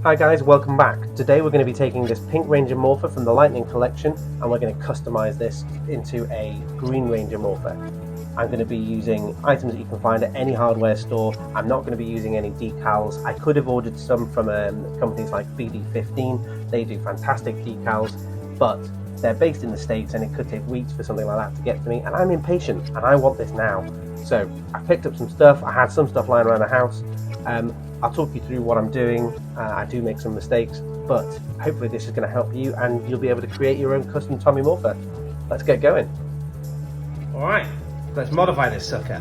Hi guys, welcome back. Today we're going to be taking this pink Ranger Morpher from the Lightning collection and we're going to customize this into a Green Ranger Morpher. I'm going to be using items that you can find at any hardware store. I'm not going to be using any decals. I could have ordered some from companies like BD15. They do fantastic decals, but they're based in the States and it could take weeks for something like that to get to me, and I'm impatient and I want this now. So I picked up some stuff. I had some stuff lying around the house. I'll talk you through what I'm doing. I do make some mistakes, but hopefully this is going to help you and you'll be able to create your own custom Tommy Morpher. Let's get going. Alright, let's modify this sucker.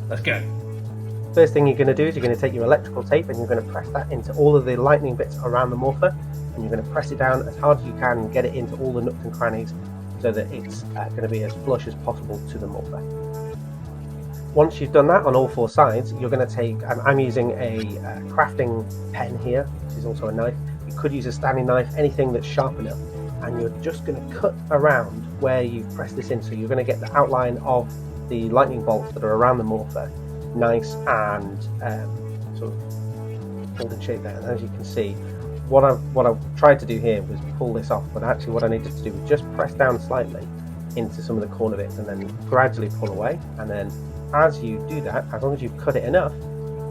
Let's go. First thing you're going to do is you're going to take your electrical tape and you're going to press that into all of the lightning bits around the Morpher, and you're going to press it down as hard as you can and get it into all the nooks and crannies so that it's going to be as flush as possible to the Morpher. Once you've done that on all four sides, you're going to take, I'm using a crafting pen here, which is also a knife. You could use a Stanley knife, anything that's sharp enough, and you're just going to cut around where you've pressed this in, so you're going to get the outline of the lightning bolts that are around the Morpher nice and sort of folded shape there. And as you can see, what I've tried to do here was pull this off, but actually what I needed to do was just press down slightly into some of the corner bits and then gradually pull away. And then as you do that, as long as you've cut it enough,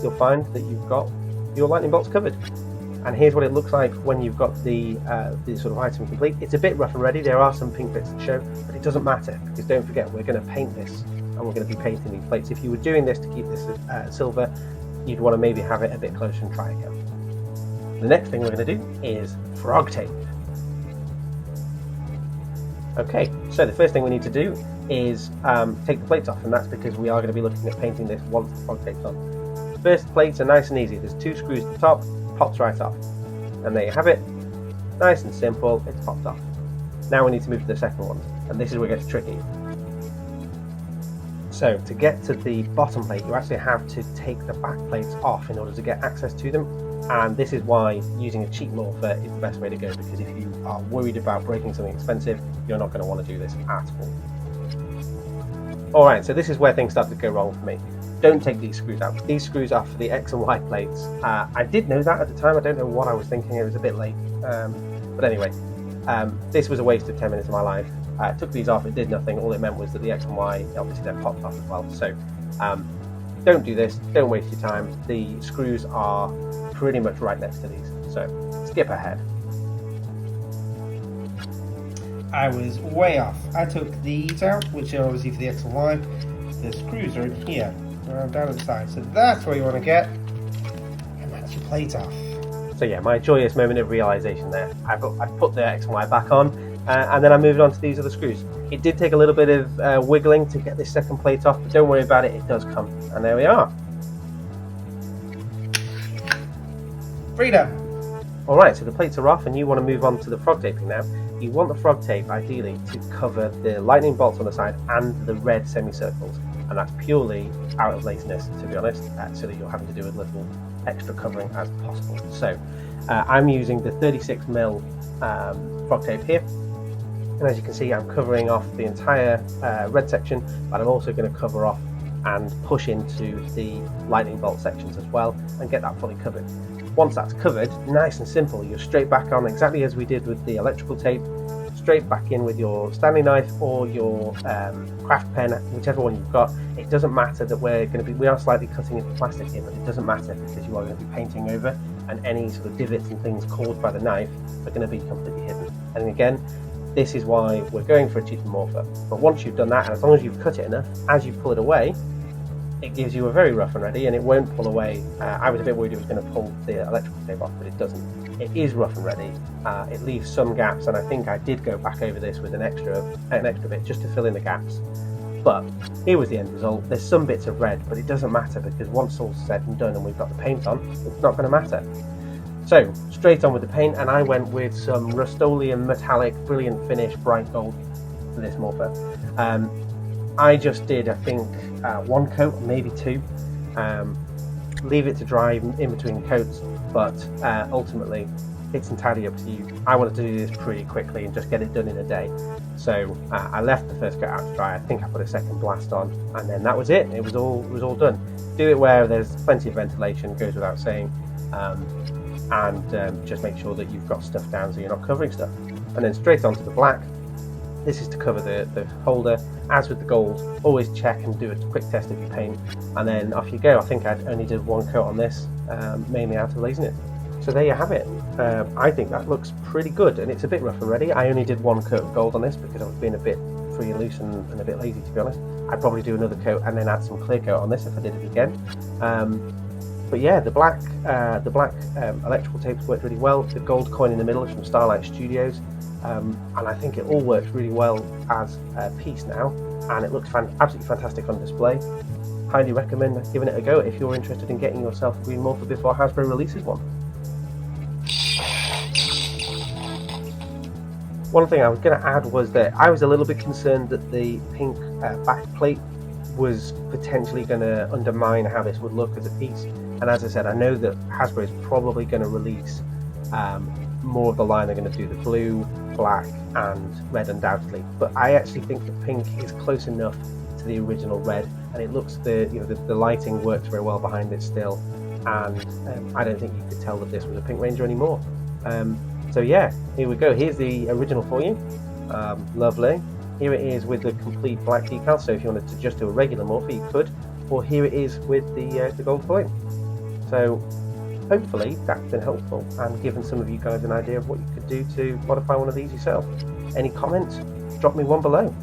you'll find that you've got your lightning bolts covered. And here's what it looks like when you've got the sort of item complete. It's a bit rough and ready. There are some pink bits to show, but it doesn't matter, because don't forget, we're going to paint this and we're going to be painting these plates. If you were doing this to keep this silver, you'd want to maybe have it a bit closer and try again. The next thing we're going to do is frog tape. Okay, so the first thing we need to do is take the plates off, and that's because we are going to be looking at painting this once the frog tape's on. First plates are nice and easy. There's two screws at the top, pops right off. And there you have it. Nice and simple, it's popped off. Now we need to move to the second one, and this is where it gets tricky. So to get to the bottom plate, you actually have to take the back plates off in order to get access to them. And this is why using a cheap Morpher is the best way to go, because if you are worried about breaking something expensive, you're not going to want to do this at all. Alright, so this is where things start to go wrong for me. Don't take these screws out. These screws are for the X and Y plates. I did know that at the time. I don't know what I was thinking. It was a bit late. But anyway, this was a waste of 10 minutes of my life. I took these off. It did nothing. All it meant was that the X and Y obviously then popped off as well. So don't do this. Don't waste your time. The screws are pretty much right next to these. So skip ahead. I was way off. I took these out, which are obviously for the X and Y. The screws are in here, down at the side. So that's where you want to get, and that's your plate off. So yeah, my joyous moment of realization there. I put the X and Y back on, and then I moved on to these other screws. It did take a little bit of wiggling to get this second plate off, but don't worry about it, it does come. And there we are. Freedom! Alright, so the plates are off and you want to move on to the frog taping now. You want the frog tape ideally to cover the lightning bolts on the side and the red semicircles, and that's purely out of laziness, to be honest, so that you're having to do as little extra covering as possible. So I'm using the 36mm frog tape here, and as you can see, I'm covering off the entire red section, but I'm also going to cover off and push into the lightning bolt sections as well and get that fully covered. Once that's covered, nice and simple, you're straight back on exactly as we did with the electrical tape, straight back in with your Stanley knife or your craft pen, whichever one you've got. It doesn't matter that we are slightly cutting into plastic here, but it doesn't matter because you are going to be painting over, and any sort of divots and things caused by the knife are going to be completely hidden. And again, this is why we're going for a cheaper Morpher. But once you've done that, and as long as you've cut it enough, as you pull it away, it gives you a very rough and ready, and it won't pull away. I was a bit worried it was going to pull the electrical tape off, but it doesn't. It is rough and ready. It leaves some gaps, and I think I did go back over this with an extra bit just to fill in the gaps. But here was the end result. There's some bits of red, but it doesn't matter because once all's said and done and we've got the paint on, it's not going to matter. So straight on with the paint, and I went with some Rust-Oleum metallic brilliant finish bright gold for this Morpher. I just did, I think, one coat, maybe two. Leave it to dry in between coats, but ultimately it's entirely up to you. I wanted to do this pretty quickly and just get it done in a day, so I left the first coat out to dry. I think I put a second blast on, and then that was it. It was all done. Do it where there's plenty of ventilation, goes without saying, and just make sure that you've got stuff down so you're not covering stuff. And then straight onto the black. This is to cover the holder. As with the gold, always check and do a quick test of your paint, and then off you go. I think I only did one coat on this, mainly out of laziness. So there you have it. I think that looks pretty good, and it's a bit rough already. I only did one coat of gold on this because I was being a bit free and loose and a bit lazy, to be honest. I'd probably do another coat and then add some clear coat on this if I did it again. But yeah, the black electrical tapes worked really well. The gold coin in the middle is from Starlight Studios, and I think it all works really well as a piece now, and it looks absolutely fantastic on display. Highly recommend giving it a go if you're interested in getting yourself a Green Morpher before Hasbro releases one. One thing I was going to add was that I was a little bit concerned that the pink back plate was potentially going to undermine how this would look as a piece. And as I said, I know that Hasbro is probably going to release more of the line. They're going to do the blue, black, and red undoubtedly. But I actually think the pink is close enough to the original red, and it looks the lighting works very well behind it still. And I don't think you could tell that this was a Pink Ranger anymore. So yeah, here we go. Here's the original for you. Lovely. Here it is with the complete black decal. So if you wanted to just do a regular Morpher, you could. Or here it is with the gold coin. So hopefully that's been helpful and given some of you guys an idea of what you could do to modify one of these yourself. Any comments? Drop me one below.